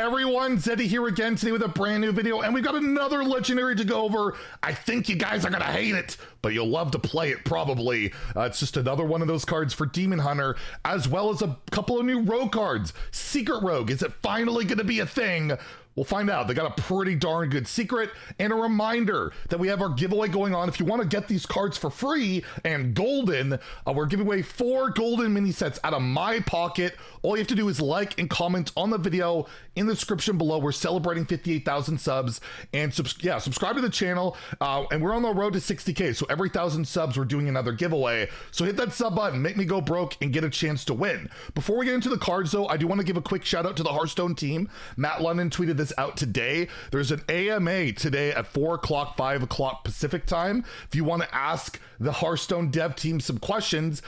everyone? Zeddy here again today with a brand new video, and we've got another legendary to go over. I think you guys are gonna hate it, but you'll love to play it probably. It's just another one of those cards for Demon Hunter, as well as a couple of new rogue cards. Secret Rogue, is it finally gonna be a thing? We'll find out. They got a pretty darn good secret, and a reminder that we have our giveaway going on. If you want to get these cards for free and golden, we're giving away 4 golden mini sets out of my pocket. All you have to do is like and comment on the video in the description below. We're celebrating 58,000 subs, and subscribe to the channel. And we're on the road to 60K, so every 1,000 subs we're doing another giveaway. So hit that sub button, make me go broke, and get a chance to win. Before we get into the cards though, I do want to give a quick shout out to the Hearthstone team. Matt London tweeted this out today. There's an AMA today at 4 o'clock, 5 o'clock Pacific time. If you want to ask the Hearthstone dev team some questions,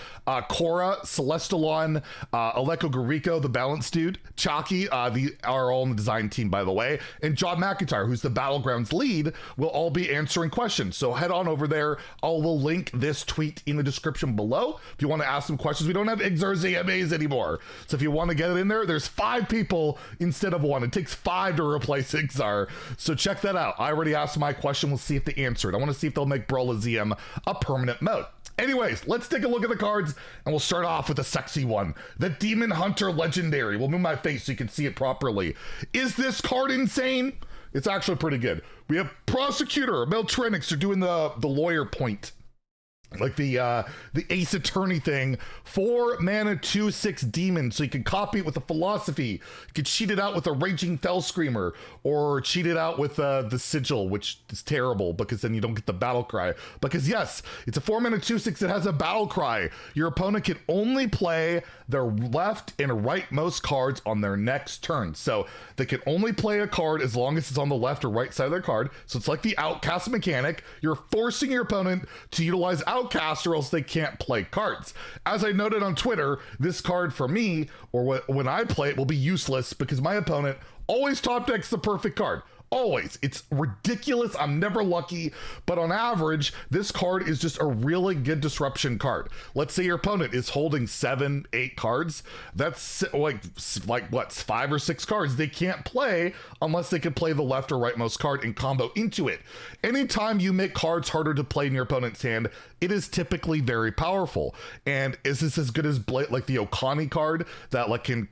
Cora, Celestalon, Aleko Garrico, the balance dude, Chalky, are all in the design team, by the way, and John McIntyre, who's the Battlegrounds lead, will all be answering questions. So head on over there. Will link this tweet in the description below. If you want to ask some questions, we don't have Ixar's AMAs anymore. So if you want to get it in there, there's 5 people instead of 1. It takes 5 to replace Ixar. So check that out. I already asked my question. We'll see if they answered. I want to see if they'll make Brolazium a permanent mode. Anyways, let's take a look at the cards, and we'll start off with a sexy one. The Demon Hunter Legendary. We'll move my face so you can see it properly. Is this card insane? It's actually pretty good. We have Prosecutor, Meltrenix. They're doing the lawyer point, like the Ace Attorney thing. 4 mana, 2/6 demon, so you can copy it with a philosophy. You could cheat it out with a Raging Fell Screamer, or cheat it out with the Sigil, which is terrible because then you don't get the battle cry. Because yes, it's a 4 mana, 2/6 that has a battle cry. Your opponent can only play their left and rightmost cards on their next turn. So they can only play a card as long as it's on the left or right side of their card. So it's like the Outcast mechanic. You're forcing your opponent to utilize Outcast, or else they can't play cards. As I noted on Twitter, this card for me, or when I play it, will be useless because my opponent always top decks the perfect card. Always. It's ridiculous. I'm never lucky, but on average, this card is just a really good disruption card. Let's say your opponent is holding 7, 8 cards. That's like what, 5 or 6 cards they can't play unless they can play the left or rightmost card and combo into it. Anytime you make cards harder to play in your opponent's hand, it is typically very powerful. And is this as good as like the Okani card that like can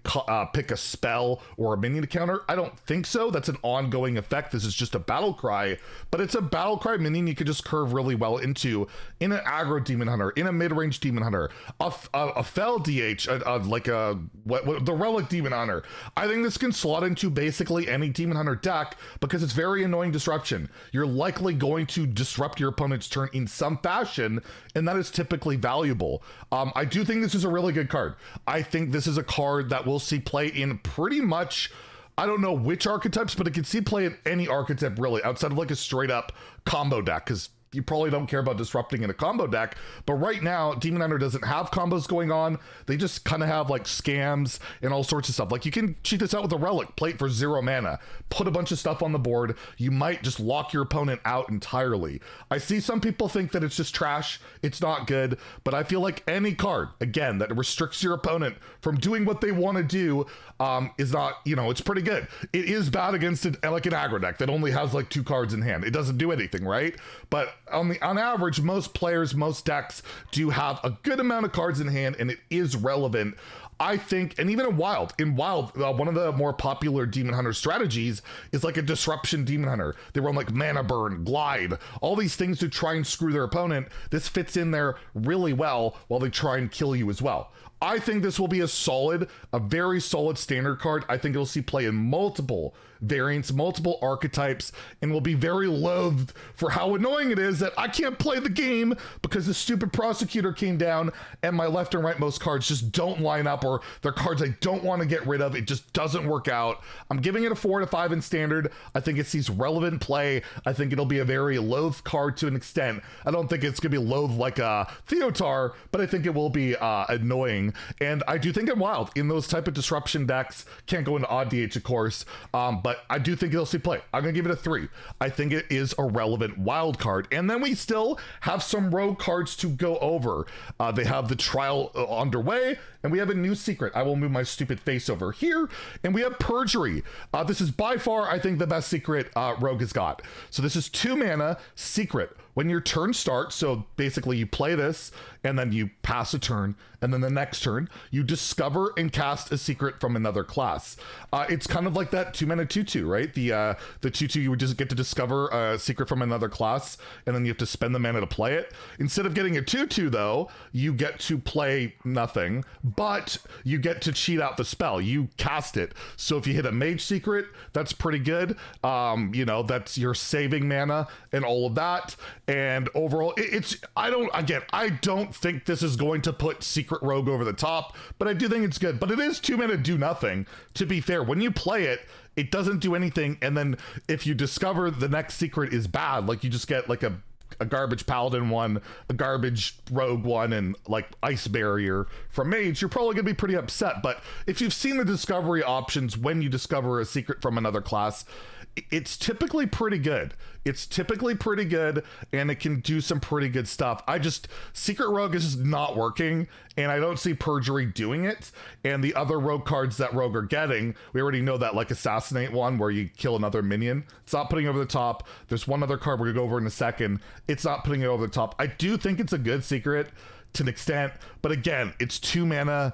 pick a spell or a minion to counter? I don't think so. That's an ongoing effect. This is just a battle cry, but it's a battle cry minion you could just curve really well into in an aggro Demon Hunter, in a mid-range Demon Hunter, a Fell DH, like the Relic Demon Hunter. I think this can slot into basically any Demon Hunter deck because it's very annoying disruption. You're likely going to disrupt your opponent's turn in some fashion, and that is typically valuable. I do think this is a really good card. I think this is a card that we'll see play in pretty much, I don't know which archetypes, but it can see play in any archetype really, outside of like a straight up combo deck, because you probably don't care about disrupting in a combo deck. But right now, Demon Hunter doesn't have combos going on. They just kind of have like scams and all sorts of stuff. Like you can cheat this out with a Relic, play it for 0 mana, put a bunch of stuff on the board. You might just lock your opponent out entirely. I see some people think that it's just trash. It's not good, but I feel like any card, again, that restricts your opponent from doing what they want to do is not, it's pretty good. It is bad against like an aggro deck that only has like 2 cards in hand. It doesn't do anything, right? But on average, most players, most decks do have a good amount of cards in hand, and it is relevant. I think, and even in Wild, one of the more popular Demon Hunter strategies is like a disruption Demon Hunter. They run like Mana Burn, Glide, all these things to try and screw their opponent. This fits in there really well while they try and kill you as well. I think this will be a very solid standard card. I think it'll see play in multiple variants, multiple archetypes, and will be very loathed for how annoying it is that I can't play the game because the stupid Prosecutor came down and my left and rightmost cards just don't line up, or they're cards I don't want to get rid of. It just doesn't work out. I'm giving it a 4 to 5 in standard. I think it sees relevant play. I think it'll be a very loathed card to an extent. I don't think it's going to be loathed like a Theotar, but I think it will be annoying nothing. And I do think in Wild, in those type of disruption decks, can't go into odd DH, of course, but I do think it'll see play. I'm going to give it a 3. I think it is a relevant Wild card. And then we still have some Rogue cards to go over. They have the trial underway, and we have a new secret. I will move my stupid face over here, and we have Perjury. This is by far, I think, the best secret Rogue has got. So this is 2 mana secret. When your turn starts, so basically you play this, and then you pass a turn, and then the next turn, you discover and cast a secret from another class. It's kind of like that 2 mana 2/2, right? The 2/2, you would just get to discover a secret from another class, and then you have to spend the mana to play it. Instead of getting a 2/2, though, you get to play nothing, but you get to cheat out the spell. You cast it. So if you hit a mage secret, that's pretty good. You know, that's your saving mana and all of that. And overall, I don't think this is going to put Secret Rogue over the top, but I do think it's good. But it is 2 mana do nothing, to be fair. When you play it, it doesn't do anything. And then if you discover the next secret is bad, like you just get like a garbage paladin one, a garbage rogue one, and like ice barrier from mage, you're probably gonna be pretty upset. But if you've seen the discovery options when you discover a secret from another class, it's typically pretty good. It's typically pretty good, and it can do some pretty good stuff. Secret Rogue is just not working, and I don't see Perjury doing it. And the other Rogue cards that Rogue are getting, we already know that, like Assassinate one, where you kill another minion. It's not putting it over the top. There's one other card we're gonna go over in a second. It's not putting it over the top. I do think it's a good secret to an extent, but again, it's 2 mana,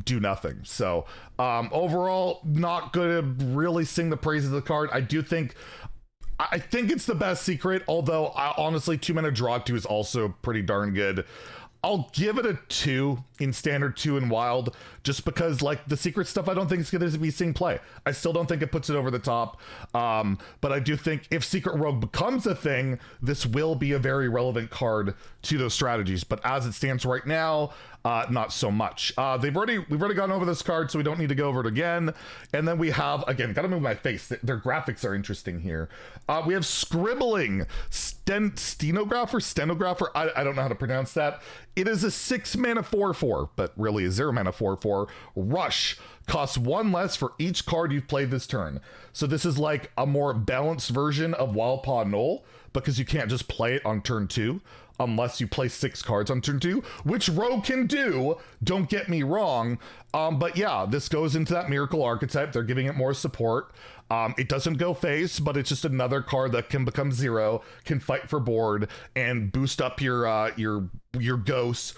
do nothing. So overall, not gonna really sing the praises of the card. I think it's the best secret, although honestly 2 mana draw 2 is also pretty darn good. I'll give it a 2 in standard, 2 in Wild, just because like the secret stuff, I don't think it's going to be seeing play. I still don't think it puts it over the top. But I do think if Secret Rogue becomes a thing, this will be a very relevant card to those strategies. But as it stands right now, not so much. We've already gone over this card, so we don't need to go over it again. And then we have, again, gotta move my face. Their graphics are interesting here. We have Scribbling Stenographer. I don't know how to pronounce that. It is a 6 mana 4/4, but really a 0 mana 4/4. Rush costs 1 less for each card you've played this turn. So this is like a more balanced version of Wildpaw Knoll, because you can't just play it on turn 2 unless you play 6 cards on turn 2, which Rogue can do, don't get me wrong. But yeah, this goes into that Miracle archetype. They're giving it more support. It doesn't go face, but it's just another card that can become 0, can fight for board, and boost up your ghosts,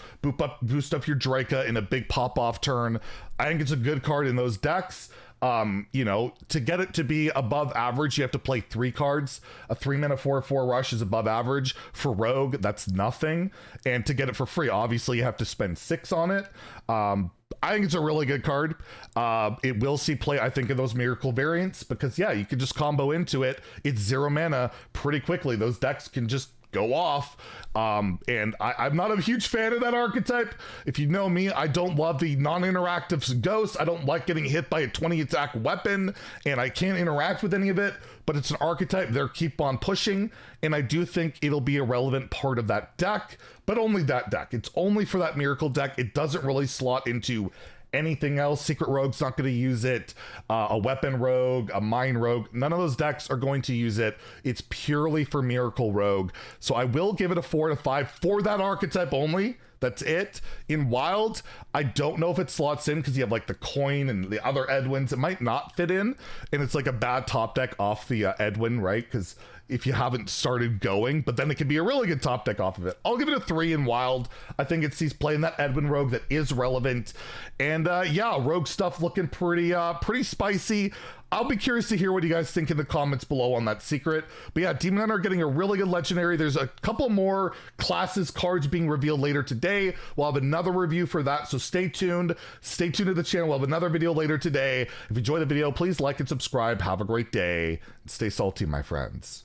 boost up your Draca in a big pop-off turn. I think it's a good card in those decks. You know, to get it to be above average, you have to play 3 cards. A 3 mana 4/4 rush is above average. For Rogue, that's nothing. And to get it for free, obviously you have to spend 6 on it. I think it's a really good card. It will see play, I think, in those Miracle variants, because yeah, you can just combo into it. It's 0 mana pretty quickly. Those decks can just go off. And I'm not a huge fan of that archetype. If you know me, I don't love the non-interactive ghost. I don't like getting hit by a 20 attack weapon, and I can't interact with any of it, but it's an archetype they're keep on pushing, and I do think it'll be a relevant part of that deck, but only that deck. It's only for that Miracle deck. It doesn't really slot into anything else. Secret Rogue's not going to use it. A Weapon Rogue, a Mine Rogue, none of those decks are going to use it. It's purely for Miracle Rogue. So I will give it a 4 to 5 for that archetype only. That's it. In Wild, I don't know if it slots in because you have like the Coin and the other Edwins. It might not fit in, and it's like a bad top deck off the Edwin, right? Because if you haven't started going, but then it can be a really good top deck off of it. I'll give it a 3 in Wild. I think it sees play in that Edwin Rogue that is relevant. And yeah, Rogue stuff looking pretty spicy. I'll be curious to hear what you guys think in the comments below on that secret. But yeah, Demon Hunter getting a really good legendary. There's a couple more classes cards being revealed later today. We'll have another review for that, so stay tuned. Stay tuned to the channel. We'll have another video later today. If you enjoyed the video, please like and subscribe. Have a great day. Stay salty, my friends.